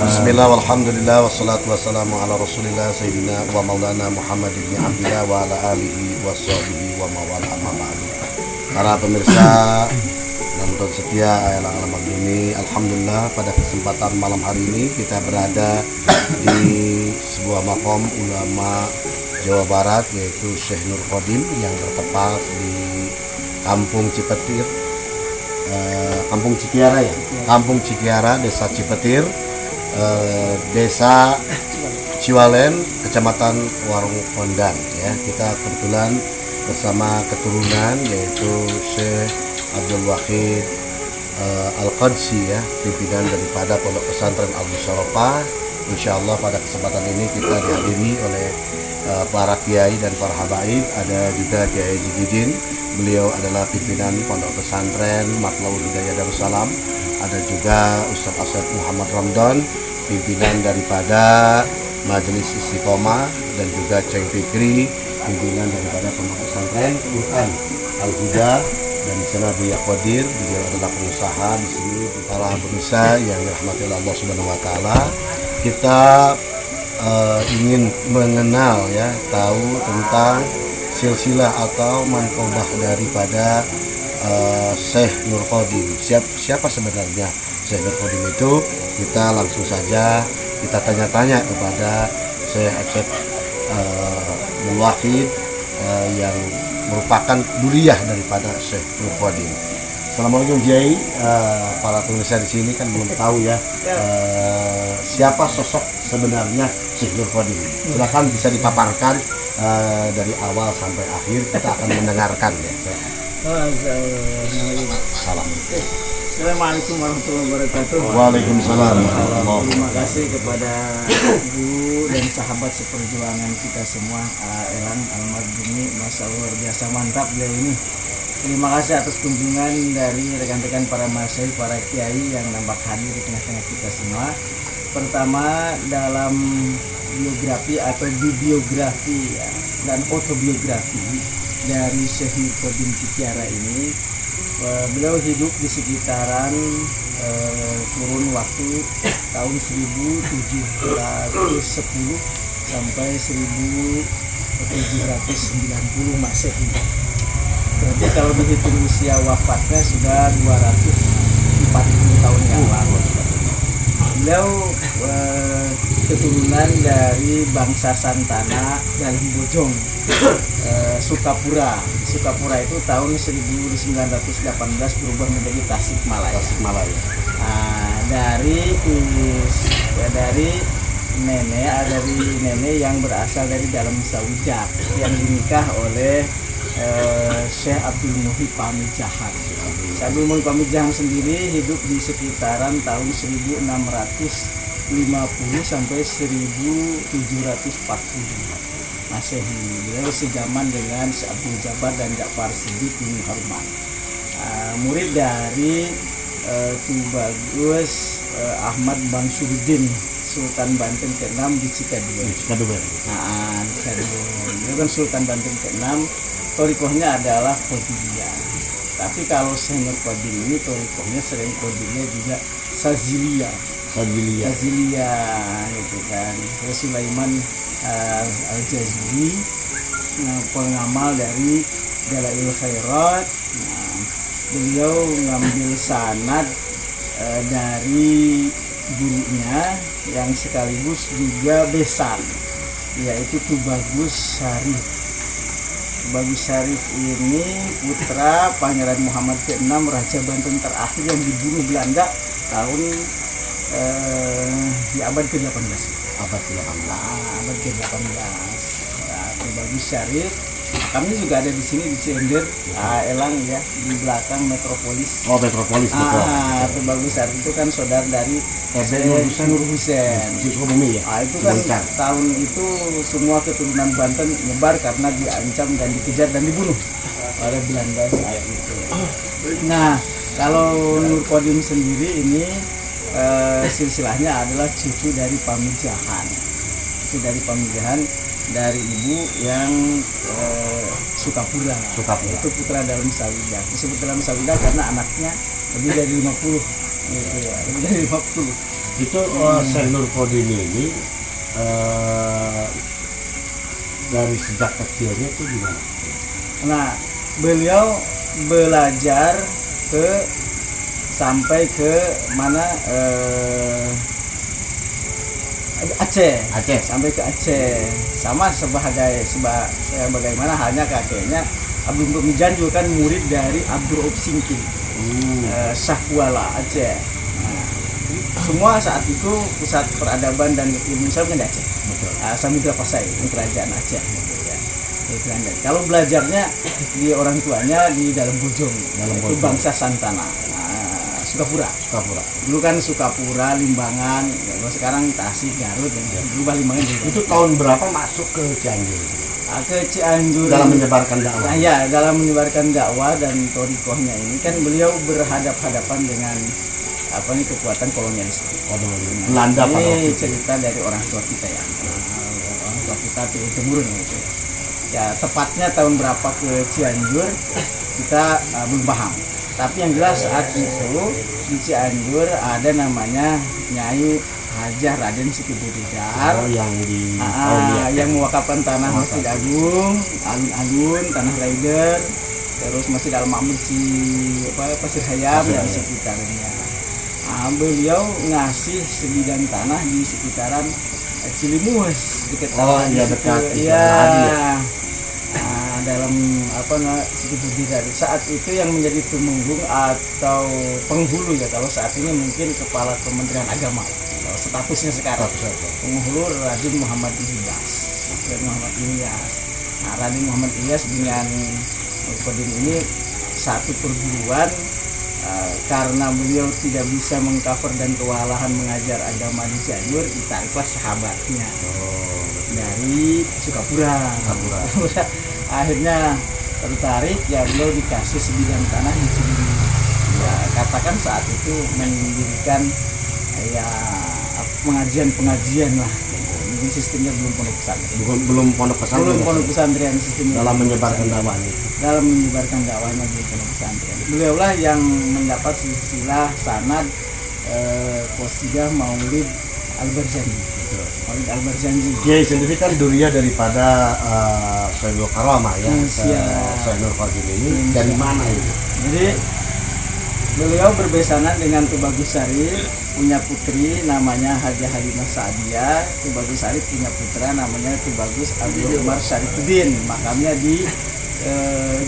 Bismillah walhamdulillah wassalatu wassalamu ala rasulillah sayyidina wa maulana Muhammad ibn Abdillah wa ala alihi wa sahbihi wa mawala amma ba'du. Para pemirsa nonton setia Elang Alamak ini, alhamdulillah pada kesempatan malam hari ini kita berada di sebuah makom ulama Jawa Barat, yaitu Syekh Nur Khodim yang tertepat di Kampung Cipetir, Kampung Cikiara ya, Kampung Cikiara, Desa Cipetir, Desa Ciwalen, Kecamatan Warung Kondang ya. Kita kebetulan bersama keturunan yaitu Syekh Abdul Wahid Al-Qadsi ya, pimpinan daripada Pondok Pesantren Al-Musyarafah. Insyaallah pada kesempatan ini kita dihadiri oleh para kiai dan para habaib. Ada juga Kiai Zikidin, beliau adalah pimpinan Pondok Pesantren Matlaul Hidayah Darussalam. Ada juga Ustaz Asad Muhammad Ramdan, pimpinan daripada Majelis Istiqomah, dan juga Ceng Fikri, pimpinan daripada Pondok Pesantren Quran Al-Huda, dan di sana Buya Qadir, beliau adalah pengusaha di sini. Para pemirsa yang dirahmati Allah Subhanahu wa taala, kita ingin mengenal ya, tahu tentang silsilah atau manqobah daripada Syekh Nur Khodim. Siapa sebenarnya Syekh Nur Khodim itu? Kita langsung saja kita tanya-tanya kepada Syekh Acep Wahid yang merupakan duliyah daripada Syekh Nur Khodim. Assalamualaikum Kiai. Para pemirsa di sini kan belum tahu ya siapa sosok sebenarnya Syekh Nur Khodim. Silakan bisa dipaparkan dari awal sampai akhir, kita akan mendengarkan ya. Salam. Assalamualaikum warahmatullahi wabarakatuh. Waalaikumsalam. Terima kasih kepada guru dan sahabat seperjuangan kita semua, Elang Alamak Bumi, Masya Allah luar biasa mantap beliau ini. Terima kasih atas kunjungan dari rekan-rekan para masyayikh, para kiai yang nampak hadir di tengah-tengah kita semua. Pertama, dalam biografi atau bibliografi ya, dan autobiografi dari Syekh Nur Khodim Cikiara ini, beliau hidup di sekitaran kurun waktu tahun 1710 sampai 1790 Masehi. Berarti kalau dihitung usia wafatnya sudah 240 tahun yang lalu. Beliau keturunan dari bangsa Santana dan Bojong, Sukapura. Sukapura itu tahun 1918 berubah menjadi Tasikmalaya. Nah, dari nenek yang berasal dari dalam Sawijak yang dinikah oleh Syekh Abdul Muhyi Pamijahan. Syekh Abdul Muhyi Pamijahan sendiri hidup di sekitaran tahun 1680 sampai 1740 Masehi. Beliau sejaman dengan Abdul Jabbar dan Ja'far Siddiq bin Harman. Murid dari Tubagus Ahmad Bangsuruddin, Sultan Banten ke-6 di Cikadua. Beliau kan Sultan Banten ke-6. Torikohnya adalah Qadiriyah. Tapi kalau Syekhul Qadim ini torikohnya sering kodenya juga Saziliyah gitu kan. Sulaiman Al-Jazuli, pengamal dari Dalail Khairat. Beliau ngambil sanad dari gurunya yang sekaligus juga besan, yaitu Tubagus Syarif. Tubagus Syarif ini putra Pangeran Muhammad ke-6, Raja Banten terakhir yang dibunuh Belanda tahun di abad ke-18. Abad ke-18. Tubagus Syarif. Kami juga ada di sini di Cianjur, Elang ya, di belakang Metropolis. Metropolis betul. Tubagus Syarif itu kan saudara dari Nur Husain. Itu kan tahun itu semua keturunan Banten nyebar karena diancam dan dikejar dan dibunuh oleh Belanda saat itu. Nah, kalau Nur Qadim sendiri ini silsilahnya adalah cucu dari Pamijahan. Dari ibu yang Sukapura. Itu putra dalam Sawidah. Disebut dalam Sawidah karena anaknya lebih dari 50. Gitu ya, lebih dari 50. Itu Syekh Nur Qadim ini dari sejak kecilnya itu gimana? Nah, beliau belajar sampai ke mana Aceh sampai ke Aceh, sama sebagaimana halnya kakeknya Abdul Mijan juga kan murid dari Abdul Singki, Syahkuala Aceh. Nah, semua saat itu pusat peradaban dan ilmu Islam kan di Aceh. Samudra Pasai, kerajaan Aceh gitu ya. Kalau belajarnya di orang tuanya di dalam Bojong, itu bangsa Santana. Sukapura. Dulu kan Sukapura, Limbangan, kalau sekarang Tasik, Garut, berubah Limbangan juga. Itu tahun berapa masuk ke Cianjur? Ke Cianjur dalam menyebarkan dakwah. Ya, dalam menyebarkan dakwah dan torikohnya ini kan beliau berhadapan dengan kekuatan kolonialis. Belanda pada waktu itu. Cerita dari orang tua kita ya. Orang tua kita turun-temurun gitu ya. Ya, tepatnya tahun berapa ke Cianjur kita belum paham. Tapi yang jelas saat itu di Cianjur ada namanya Nyai Hajah Raden Siti Bodedar yang mewakafkan tanah Masjid Agung, alun-alun, tanah Raider, terus Masjid Al-Ma'mur Pasir Hayam dan sekitarnya. Beliau ngasih sebidang tanah di sekitaran Cilimus dekat dalam Siti Bodedar. Saat itu yang menjadi tumenggung atau penghulu ya, kalau saat ini mungkin kepala Kementerian Agama statusnya sekarang, penghulu Raden Muhammad Ilyas. Raden Muhammad Ilyas dengan Qadim ini satu perguruan. Karena beliau tidak bisa mengcover dan kewalahan mengajar agama di Cianjur, ditariklah sahabatnya dari Sukapura. Akhirnya tertarik ya, beliau dikasih sebidang tanah di Cilimus. Ya, katakan saat itu mendirikan ya pengajian lah. Mungkin sistemnya belum pondok pesantren. Belum pondok pesantren sistemnya. Dalam menyebarkan dakwahnya. Belum pondok pesantren. Beliaulah yang mendapat silsilah sanad qasidah Maulid Al-Barzanji. Kiai sendiri kan duriya daripada Syekhul Karamah ya. Syekh Nur Qadim ini dari mana itu? Jadi beliau berbesanan dengan Tubagus Syarif, punya putri namanya Hajah Halimah Sa'diyah. Tubagus Syarif punya putra namanya Tubagus Abdul Umar Syarifuddin, makamnya di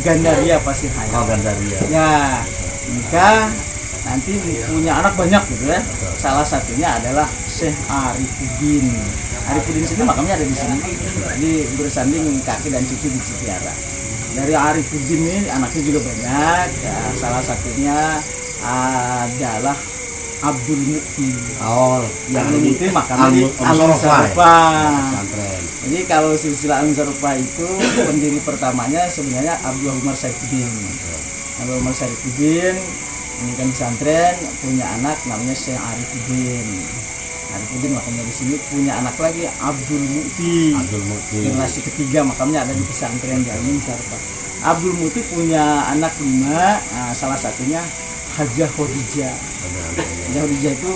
Gandaria Pasir Hayam. Gandaria. Ya, nikah nanti punya anak banyak gitu ya. Salah satunya adalah Syekh Arifuddin. Arifuddin sini makamnya ada di sini. Jadi bersanding kakek dan cucu di Citiara. Dari Arifuddin ini anaknya juga banyak. Ya, salah satunya adalah Abdul Mukti. Oh, yang Abdul ini Mukti makamnya di Al Al Musarrafah. Pesantren. Jadi kalau silsilah Al Musarrafah itu pendiri pertamanya sebenarnya Abdul Umar Saifuddin. Abdul Umar Saifuddin ini kan pesantren, punya anak namanya Syekh Arifuddin. Arifuddin makamnya di sini, punya anak lagi Abdul Mukti. Abdul Mukti. Generasi ketiga makamnya ada di pesantren di Al Musarrafah. Abdul Mukti punya anak 5, salah satunya Hajah Khadijah. Hajah Khadijah itu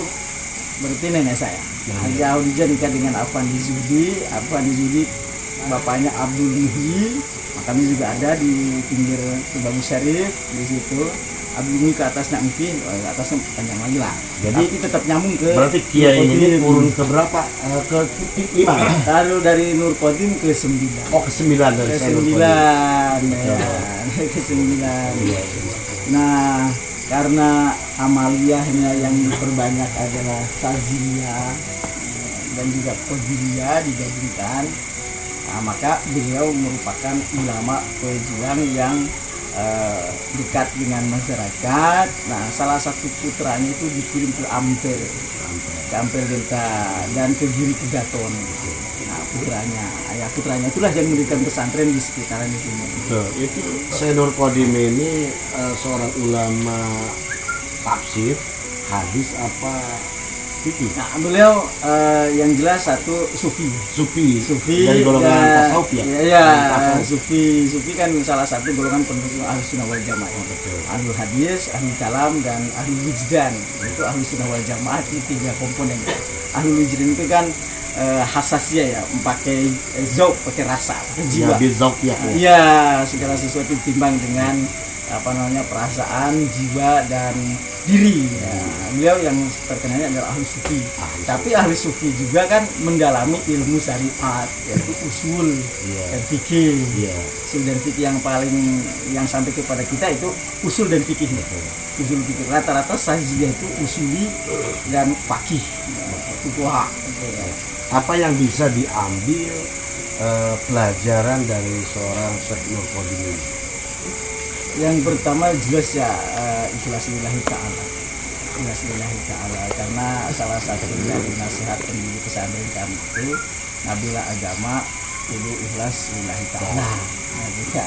berarti nenek saya. Hajah Khadijah nikah dengan Afandi Zudi. Afandi Zudi bapaknya Abdul Muhyi. Makamnya juga ada di pinggir Tubagus Syarif di situ. Abdul Muhyi ke atasnya Engki, ke atasnya panjang lagi lah. Jadi tapi tetap nyambung ke berarti kiai ini Nurqodim. turun ke berapa? Ke 5. Lalu dari Nurqodim ke 9. Oh, ke 9 dari Ke saya 9 ya. Ke 9. Nah, karena amaliyahnya yang diperbanyak adalah Saziliyah dan juga Qadiriyah digabungkan, maka beliau merupakan ulama pejuang yang dekat dengan masyarakat. Nah, salah satu putranya itu dikirim ke Ampel Delta dan ke Giri Kegaton. Nah, putranya itulah yang mendirikan pesantren di sekitaran di sini. Betul. Itu Syekh Nurqodim ini seorang ulama tafsir, hadis apa fikih? Nah, beliau yang jelas satu sufi Dari golongan tasawuf ya. Iya, Tasawuf. sufi kan salah satu golongan pendukung Ahlus Sunnah wal Jamaah. Ahlul hadis, ahlul kalam dan ahlul wijdan. Itu Ahlus Sunnah wal Jamaah, ini 3 komponen. Ahlul wijdan itu kan hasasiyah ya, pakai zauq, pakai rasa, pakai jiwa. Ya, bizauq ya. Iya, segala sesuatu ditimbang dengan perasaan, jiwa dan diri. Ya, beliau yang terkenalnya adalah ahli sufi. Tapi ahli sufi juga kan mendalami ilmu syariat, yaitu usul dan fikih. Usul dan fikih yang sampai kepada kita itu usul dan fikih. Usul fikih rata-rata sajiyah itu usuli dan fakih. Fuqaha. Apa yang bisa diambil pelajaran dari seorang Syekh Nurqodim ini? Yang pertama jelas ya ikhlas lillahi ta'ala. Ikhlas lillahi ta'ala, karena salah satu dari nasihat pendiri pesantren kami itu nabila agama kudu ikhlas lillahi ta'ala. Nah, jika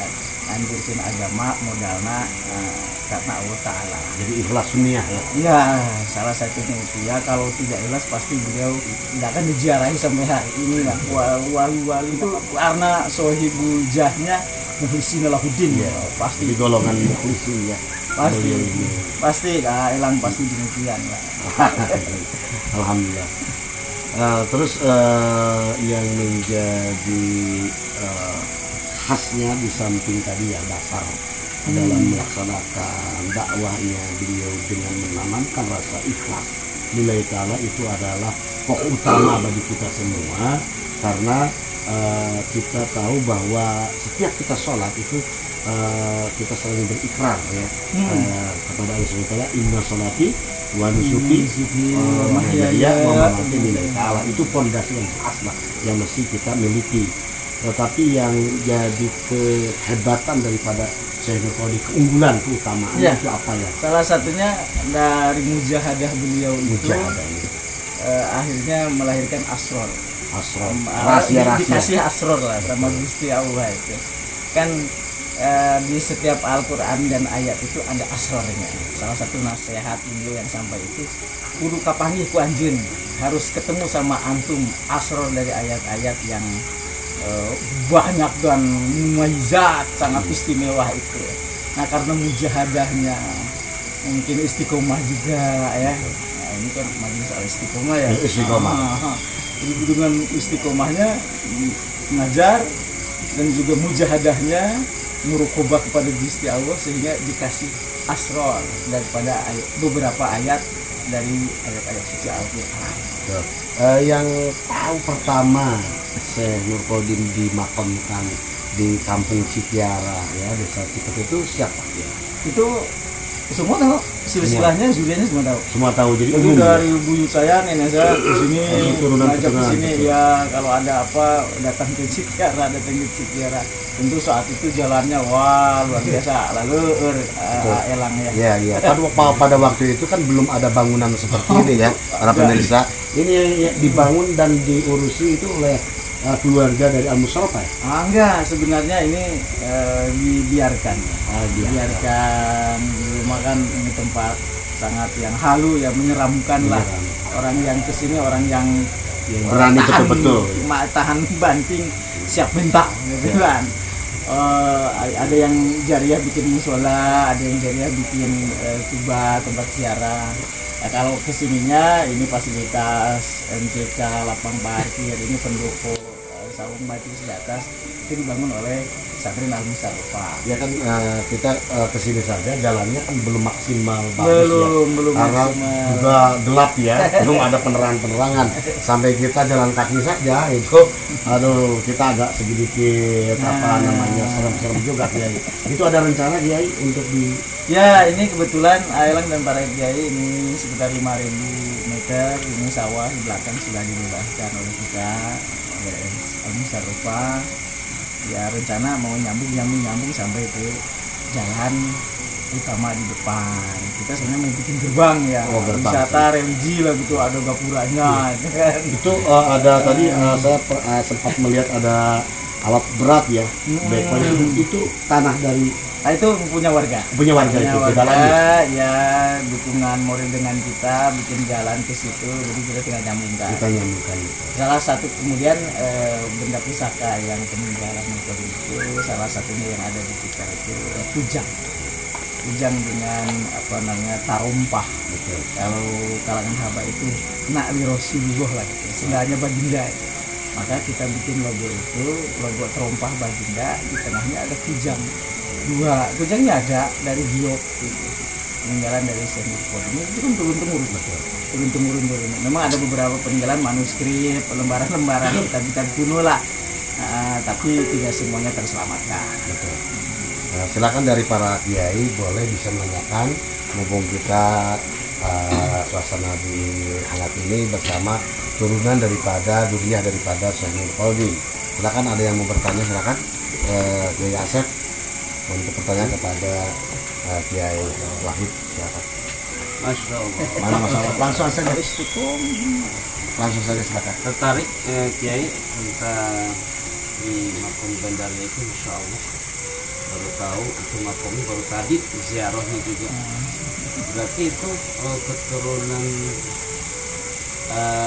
anjurkeun agama modalna karena Allah Ta'ala. Jadi ikhlas sunniyah ya. Ya, salah satunya itu ya. Kalau tidak ikhlas pasti beliau tidak akan diziarahi sampai hari ini lah. Wali-wali itu karena sohibul jahnya muhlisin lahuddin ya, pasti Di golongan mukhlisin ya. pasti elang pasti demikian lah. Alhamdulillah. Terus yang menjadi khasnya di samping tadi ya dasar dalam melaksanakan dakwahnya beliau dengan menanamkan rasa ikhlas lillahi ta'ala, itu adalah pokok utama bagi kita semua, karena kita tahu bahwa setiap kita sholat itu kita selalu berikrar ya kepada Allah Subhanahu wa taala, inna sholati wa nusuki wa mahyaya wa mamati lillahi ta'ala. Itu fondasi yang khas lah yang mesti kita miliki. Tetapi yang jadi kehebatan daripada Syekh Nurqodim, keunggulan, keutamaan itu apa ya? Salah satunya dari mujahadah beliau itu akhirnya melahirkan asror. Rahasia-rahasia. Dikasih asror lah sama Gusti Allah itu. Kan di setiap Al-Quran dan ayat itu ada asrornya. Salah satu nasihat beliau yang sampai itu, kudu kapanggih ku anjeun, harus ketemu sama antum asror dari ayat-ayat yang banyak dan mumaizat, sangat istimewa itu. Nah, karena mujahadahnya mungkin istiqomah juga ya. Nah, ini kan majelis istiqomah ya. Istiqomah. Jadi dengan istiqomahnya mengajar dan juga mujahadahnya murukobah kepada Gusti Allah, sehingga dikasih asror daripada beberapa ayat dari ayat-ayat suci Al-Quran. Yang tahu pertama Syekh Nurqodim dimakamkan di kampung Citiara ya, desa Cipete itu siapa ya? Itu semua tahu, silsilahnya zuriatnya semua tahu. Semua tahu, jadi Itu umum dari buyut saya, nenek saya ke sini, turunan ngajak ke keturunan sini gitu. ya, kalau ada apa datang ke Citiara, ke tentu saat itu jalannya wah luar biasa. Lalu elang ya. Ya, ya. Pada waktu itu kan belum ada bangunan seperti ini ya, para pemirsa. Ini dibangun dan diurusi itu oleh keluarga dari Al-Musyarrafah. Enggak, sebenarnya ini dibiarkan. Biarkan di rumah kan ini tempat sangat yang halu ya, menyeramkan lah. Orang yang kesini orang yang Berani betul-betul. Tahan banting, siap bentak gitu kan. Ada yang jariah bikin musola, ada yang jariah bikin tuba tempat siaran. Nah, kalau kesininya ini fasilitas MCK, lapang parkir, ini pendopo, saung batis di atas itu dibangun oleh Pesantren Al-Musyarrafah. Ya kan kita kesini saja jalannya kan belum maksimal bagus belum karena maksimal. juga gelap ya, belum ada penerangan sampai kita jalan kaki saja itu, aduh kita agak sedikit serem-serem juga Kiai. Itu ada rencana Kiai untuk di Ya, ini kebetulan Aelang dan para kiai ini sekitar 5.000 meter ini sawah di belakang sudah dibebaskan oleh kita Al-Musyarrafah. Ya rencana mau nyambung sampai ke jalan utama di depan. Kita sebenarnya mau bikin gerbang ya, wisata religi lah gitu, ada gapuranya kan. Itu ada tadi saya sempat melihat ada alat berat ya, itu tanah dari itu punya warga itu ke dalamnya. Ya dukungan moral dengan kita bikin jalan ke situ, jadi kita tinggal nyambungkan. Salah satu kemudian benda pusaka yang peninggalan itu salah satunya yang ada di kita itu kujang dengan tarumpah. Kalau kalangan haba itu Na'wi Rasulullah lah gitu, seenggaknya baginda. Maka kita bikin logo itu, logo terompah baginda, di tengahnya ada kujang. 2 kujangnya ada dari giok gitu. Peninggalan dari Syekhul Qadim itu kan turun-temurun. Memang ada beberapa peninggalan manuskrip, lembaran-lembaran kitab-kitab kuno lah. Tapi tidak semuanya terselamatkan. Betul. Nah, silakan dari para kiai boleh bisa menanyakan, mumpung kita suasana di hangat ini bersama turunan daripada duriyah daripada Syekhul Qadim. Silakan, ada yang mau bertanya, silakan Kiai Asep untuk pertanyaan kepada Kiai Wahid, silakan. Masya Allah. Mana masalah? Langsung saja silakan. Tertarik Kiai tentang di makom Gandaria itu, Masya Allah. Baru tahu itu makomnya baru tadi ziarahnya juga. Berarti itu keturunan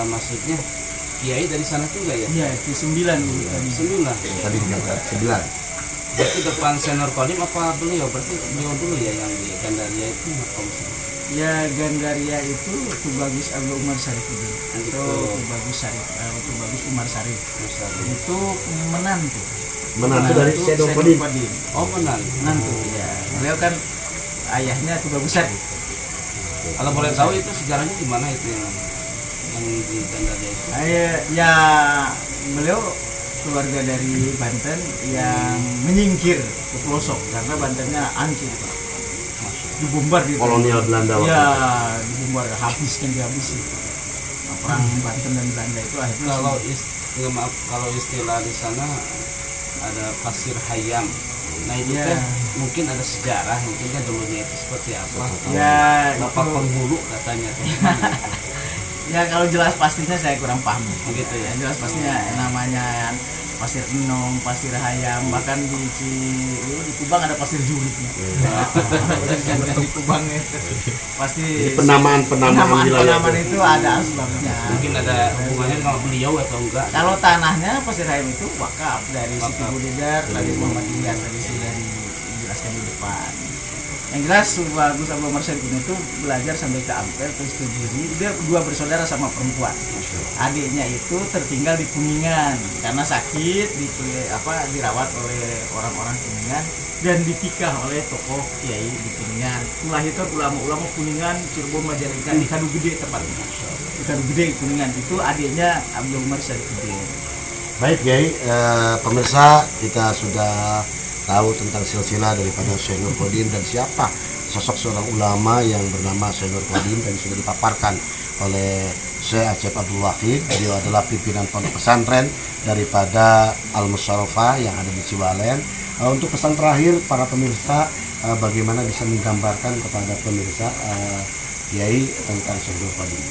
maksudnya Kiai dari sana juga ya? Iya, itu 9 Tadi 9. Berarti depan Syekhul Qadim apa beliau? Berarti beliau dulu ya yang di Gandaria itu makom. Ya Gandaria itu Tubagus Abdul Umar Syarif itu. Tubagus Umar Syarif. Itu menantu dari Syekhul Qadim. Oh, menantu ya. Beliau kan ayahnya Tubagus Syarif. Kalau boleh tahu itu sejarahnya di mana itu yang di Gandaria itu? Ya beliau keluarga dari Banten yang menyingkir ke pelosok karena Bantennya hancur, dibombar gitu. Kolonial Belanda waktu ya dibombar, dihabiskan. Perang Banten dan Belanda itu akhirnya kalau istilah di sana ada pasir hayam. Nah itu kan mungkin ada sejarah, mungkin kan dulunya itu seperti apa? Ya bapak penghulu katanya. Ya kalau jelas pastinya saya kurang paham begitu ya. Jelas pastinya namanya pasir enong, pasir hayam, bahkan di Kubang ada pasir juritnya. Di Kubang itu pasti penamaan itu ada asbabnya. Mungkin ada hubungannya sama beliau atau enggak? Kalau tanahnya pasir hayam itu wakaf dari Siti Budedar, dari Muhammad Ilyas, tadi sudah dijelaskan di depan. Yang jelas Tubagus Abdul Umar Syarif itu belajar sampai ke Ampel terus ke Jiri. Dia 2 bersaudara sama perempuan. Adiknya itu tertinggal di Kuningan karena sakit, dirawat oleh orang-orang Kuningan dan ditikah oleh tokoh kiai di Kuningan. Melahirkan ulama-ulama Kuningan, Cirebon, Majalengka, di Kadu Gede tepatnya. Di Kadu Gede Kuningan itu adiknya Abdul Umar Syarif. Baik Kiai, pemirsa, kita sudah tahu tentang silsilah daripada Syekhul Qadim dan siapa sosok seorang ulama yang bernama Syekhul Qadim dan sudah dipaparkan oleh Syekh Acep Abdul Wahid. Beliau adalah pimpinan pondok pesantren daripada Al-Musyarrafah yang ada di Ciwalen. Untuk pesan terakhir para pemirsa, bagaimana bisa menggambarkan kepada pemirsa Kiai tentang Syekh Nur Qadim?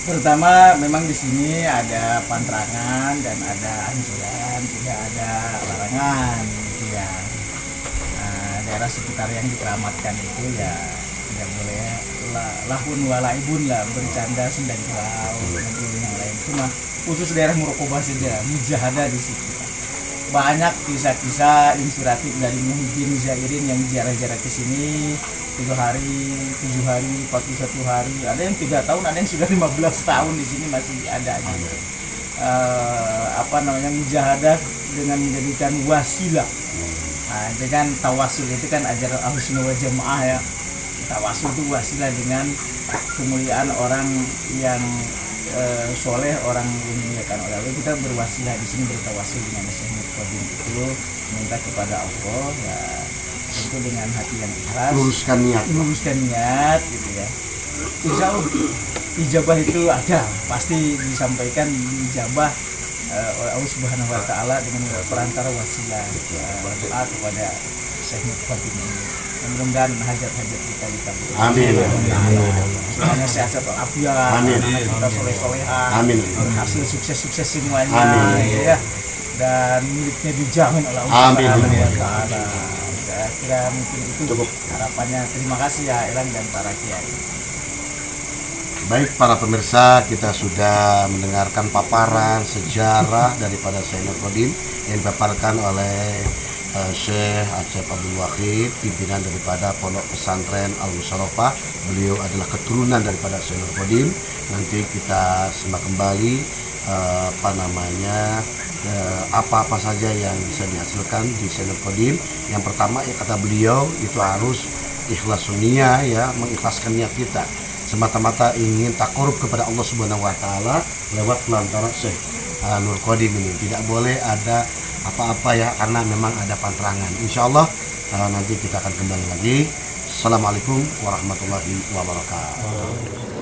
Pertama, memang di sini ada pantrangan dan ada anjuran, tidak ada larangan, gitu ya. Daerah sekitar yang dikeramatkan itu ya tidak boleh lahun walaibun lah, bercanda sendang yang lain. Cuma khusus daerah Murokobah saja, mujahadah di situ. Banyak kisah-kisah inspiratif dari Muhyiddin Zairin yang ziarah-ziarah ke sini 7 hari, 41 hari, ada yang 3 tahun, ada yang sudah 15 tahun di sini masih ada gitu. Mujahadah dengan menjadikan wasilah. Nah, dengan tawasul itu kan ajaran Ahlussunnah wal Jamaah ya. Tawasul itu wasilah dengan kemuliaan orang yang soleh, orang yang dimuliakan oleh Allah. Kita berwasilah di sini, bertawasul dengan Syekh Nur Qadim itu, minta kepada Allah ya, tentu dengan hati yang ikhlas, luruskan niat gitu ya. Insya Allah ijabah itu ada, pasti disampaikan diijabah oleh Allah Subhanahu Wa Taala dengan perantara wasilah doa kepada Syekh Nur Qadim ini. Mudah-mudahan hajat-hajat kita dikabulkan. Amin. Semuanya sehat walafiat. Amin. Kita soleh-solehan. Amin. Berhasil sukses-sukses semuanya. Amin. Ya. Dan miliknya dijamin oleh Allah Amin. Subhanahu wa Ta'ala. Saya kira mungkin itu Cukup. harapannya. Terima kasih ya Elang dan para kiai. Baik para pemirsa, kita sudah mendengarkan paparan sejarah daripada Syekh Nur Qadim yang dipaparkan oleh Syekh Acep Abdul Wahid, pimpinan daripada Pondok Pesantren Al Musharrafah. Beliau adalah keturunan daripada Syekh Nur Qadim. Nanti kita simak kembali apa-apa saja yang bisa dihasilkan di Syekh Nur Qadim. Yang pertama ya kata beliau itu harus ikhlas niat ya, mengikhlaskan niat kita semata-mata ingin takarub kepada Allah Subhanahu Wa Taala lewat pelantara Syekh Nur Qadim ini. Tidak boleh ada apa-apa ya, karena memang ada pantrangan. Insya Allah nanti kita akan kembali lagi. Assalamualaikum warahmatullahi wabarakatuh.